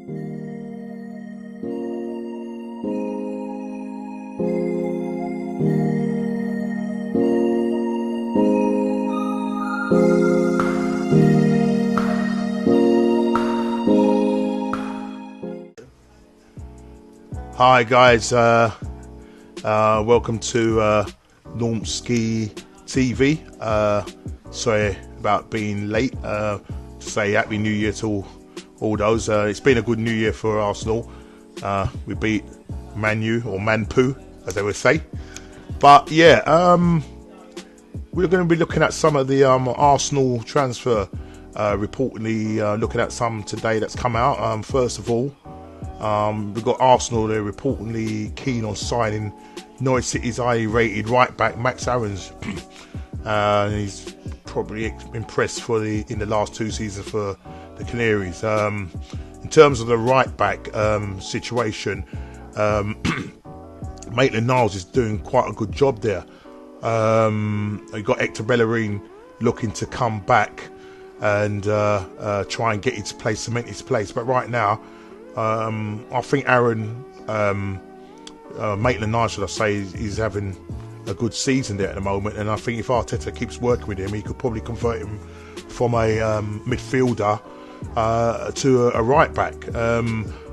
Hi guys, welcome to Normski TV. Sorry about being late. Say Happy New Year to all those. It's been a good New Year for Arsenal. We beat Manu or Manpu, as they would say. But yeah, we're going to be looking at some of the Arsenal transfer. Reportedly looking at some today that's come out. First of all, we've got Arsenal. They're reportedly keen on signing Norwich City's highly rated right back Max Aarons. He's probably impressed in the last 2 seasons for the Canaries. In terms of the right back situation, Maitland-Niles is doing quite a good job there. You got Hector Bellerin looking to come back and try and get cement his place. But right now, I think Maitland-Niles, should I say, is having a good season there at the moment, and I think if Arteta keeps working with him, he could probably convert him from a midfielder to a right back.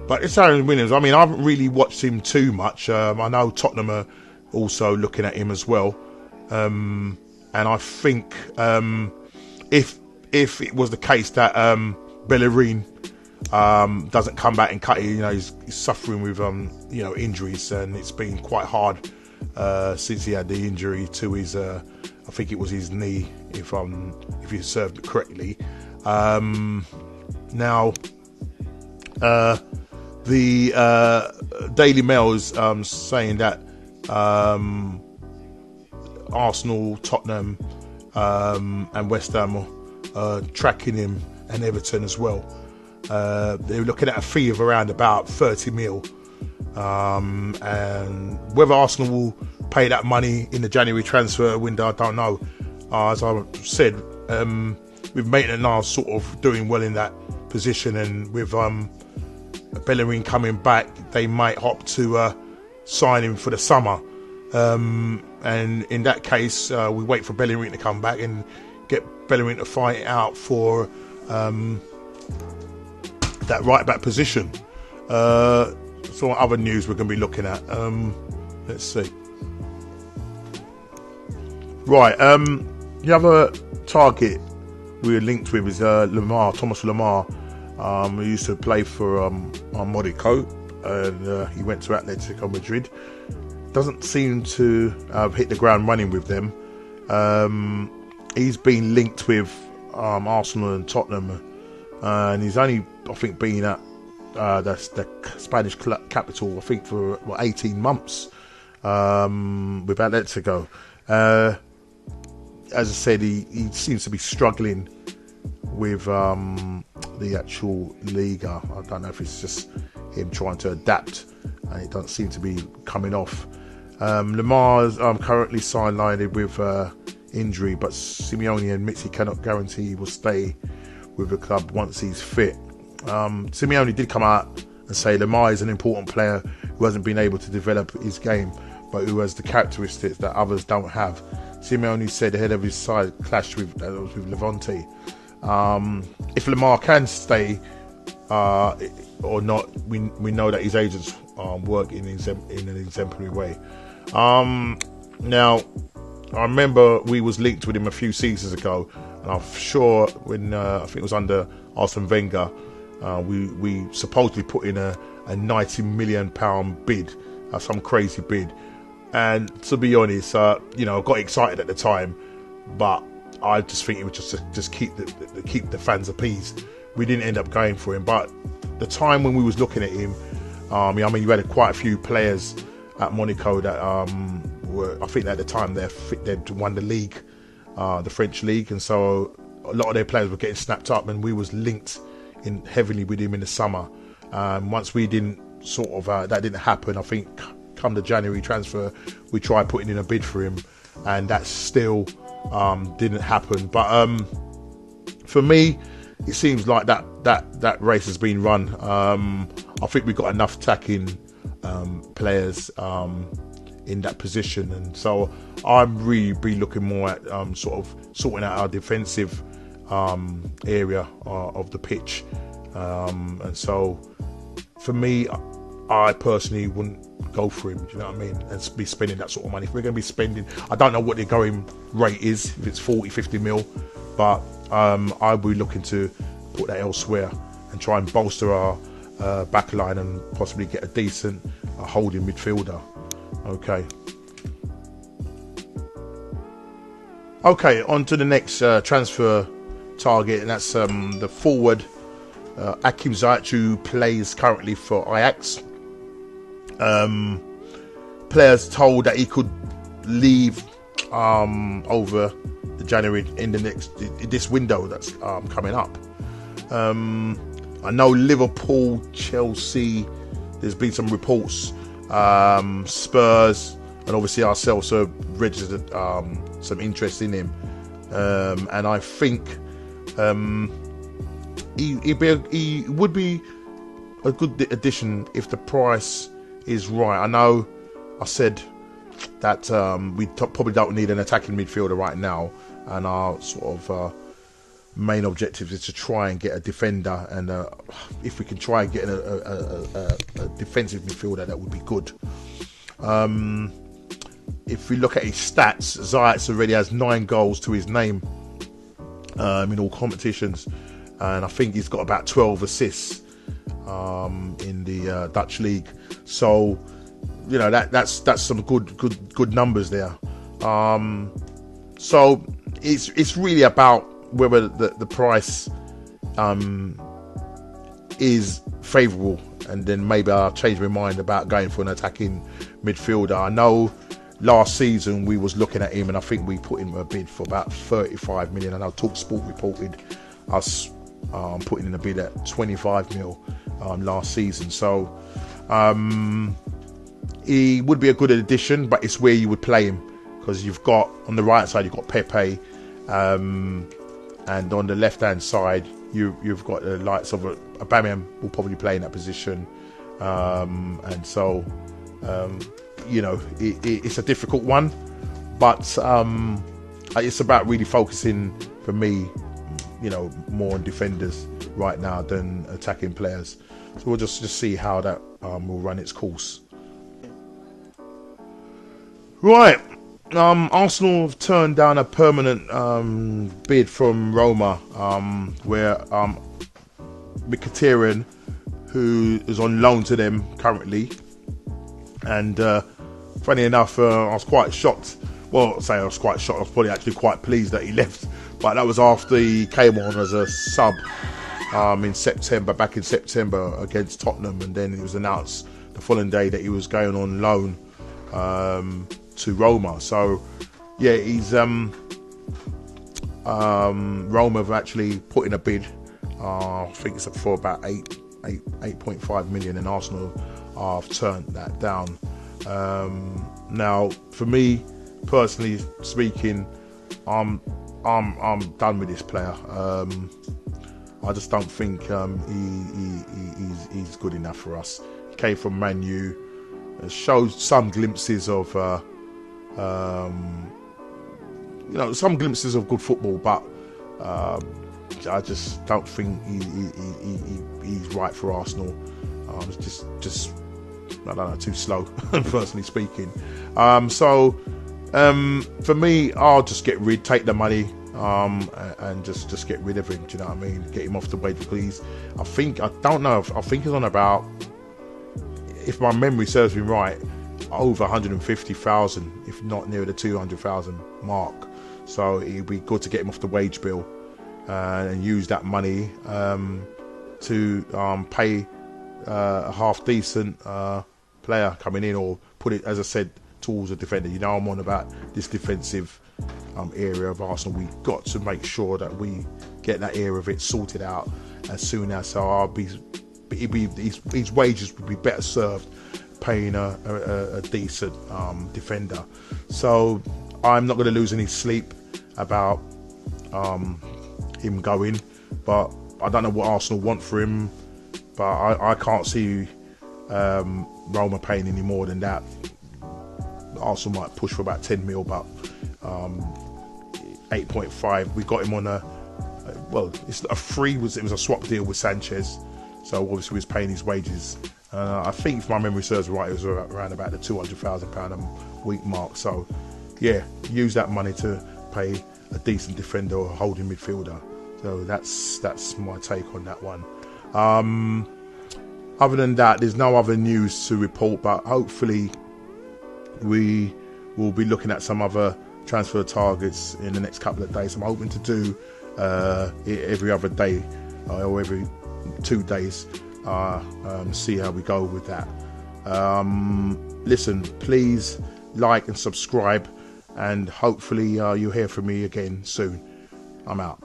But it's Aaron Williams. I mean, I haven't really watched him too much. I know Tottenham are also looking at him as well, and I think if it was the case that Bellerin doesn't come back and cut it, he's suffering with injuries, and it's been quite hard since he had the injury to his I think it was his knee, if you served it correctly. Now the Daily Mail is saying that Arsenal, Tottenham and West Ham are tracking him, and Everton as well. They're looking at a fee of around about 30 mil. And whether Arsenal will pay that money in the January transfer window, I don't know. As I said, with Maitland-Niles sort of doing well in that position, and with Bellerin coming back, they might opt to sign him for the summer. And in that case, we wait for Bellerin to come back and get Bellerin to fight out for that right back position. So what other news we're going to be looking at? Let's see. Right, the other target we're linked with is Lemar, Thomas Lemar. He used to play for Monaco, and he went to Atletico Madrid. Doesn't seem to have hit the ground running with them. He's been linked with Arsenal and Tottenham, and he's only, I think, been at that's the Spanish capital, I think, for 18 months with Atletico. As I said, he seems to be struggling with the actual Liga. I don't know if it's just him trying to adapt, and it doesn't seem to be coming off. Lemar is currently sidelined with injury, but Simeone admits he cannot guarantee he will stay with the club once he's fit. Simeone did come out and say Lemar is an important player who hasn't been able to develop his game, but who has the characteristics that others don't have. Simeone said ahead of his side clash with Levante. If Lemar can stay or not, we know that his agents work in an exemplary way. Now, I remember we was linked with him a few seasons ago, and I'm sure when I think it was under Arsene Wenger, we supposedly put in a £90 million bid, some crazy bid. And to be honest, I got excited at the time, but I just think it was just keep the fans appeased. We didn't end up going for him, but the time when we was looking at him, you had quite a few players at Monaco that were, I think at the time they'd won the league, the French league, and so a lot of their players were getting snapped up, and we was linked in heavily with him in the summer. Once we didn't that didn't happen, I think come the January transfer, we tried putting in a bid for him, and that still didn't happen. But for me, it seems like that race has been run. I think we've got enough attacking players in that position, and so I'm really be looking more at sort of sorting out our defensive area of the pitch, and so for me, I personally wouldn't go for him, do you know what I mean, and be spending that sort of money. If we're going to be spending, I don't know what the going rate is, if it's 40-50 mil, but I'll be looking to put that elsewhere and try and bolster our back line and possibly get a decent holding midfielder. Okay, on to the next transfer target, and that's the forward Ziyech, who plays currently for Ajax. Players told that he could leave over the January in this window that's coming up. I know Liverpool, Chelsea, there's been some reports, Spurs, and obviously ourselves have registered some interest in him, and I think he would be a good addition if the price is right. I know I said that we probably don't need an attacking midfielder right now, and our sort of main objective is to try and get a defender, and if we can try and get a defensive midfielder, that would be good. If we look at his stats, Ziyech already has 9 goals to his name in all competitions, and I think he's got about 12 assists in the Dutch league. So, you know, that's some good numbers there. So it's really about whether the price is favourable, and then maybe I'll change my mind about going for an attacking midfielder. I know last season we was looking at him, and I think we put him a bid for about 35 million. I know TalkSport reported us putting in a bid at 25 mil last season. So he would be a good addition, but it's where you would play him, because you've got on the right side you've got Pepe, and on the left hand side you've got the likes of Aubameyang will probably play in that position, and so you know, it's a difficult one, but it's about really focusing for me, you know, more on defenders right now than attacking players. So we'll just see how that will run its course. Right, Arsenal have turned down a permanent bid from Roma, where Mkhitaryan, who is on loan to them currently, and funny enough, I was quite shocked. Well, I was quite shocked. I was probably actually quite pleased that he left, but that was after he came on as a sub back in September against Tottenham, and then it was announced the following day that he was going on loan to Roma. So yeah, he's Roma have actually put in a bid. I think it's for about 8.5 million, and Arsenal have turned that down. Now, for me personally speaking, I'm done with this player. I just don't think he's good enough for us. He came from Man U, showed some glimpses of you know, some glimpses of good football, but I just don't think he's right for Arsenal. It's just I don't know, too slow, personally speaking. So for me, I'll just take the money and just get rid of him. Do you know what I mean? Get him off the wage, please. I think he's on about, if my memory serves me right, over 150,000, if not near the 200,000 mark. So it'd be good to get him off the wage bill and use that money to pay a half decent player coming in, or put it, as I said, towards a defender. You know, I'm on about this defensive area of Arsenal. We've got to make sure that we get that area of it sorted out as soon as. So his wages would be better served paying a decent defender. So I'm not going to lose any sleep about him going, but I don't know what Arsenal want for him, but I can't see Roma paying any more than that. Arsenal might push for about 10 mil, but 8.5. We got him on it's a free. It was a swap deal with Sanchez, so obviously we was paying his wages. I think, if my memory serves right, it was around about the £200,000 a week mark. So yeah, use that money to pay a decent defender or a holding midfielder. So that's my take on that one. Other than that, there's no other news to report, but hopefully we will be looking at some other transfer targets in the next couple of days. I'm hoping to do every other day or every 2 days, see how we go with that. Listen, please like and subscribe, and hopefully you'll hear from me again soon. I'm out.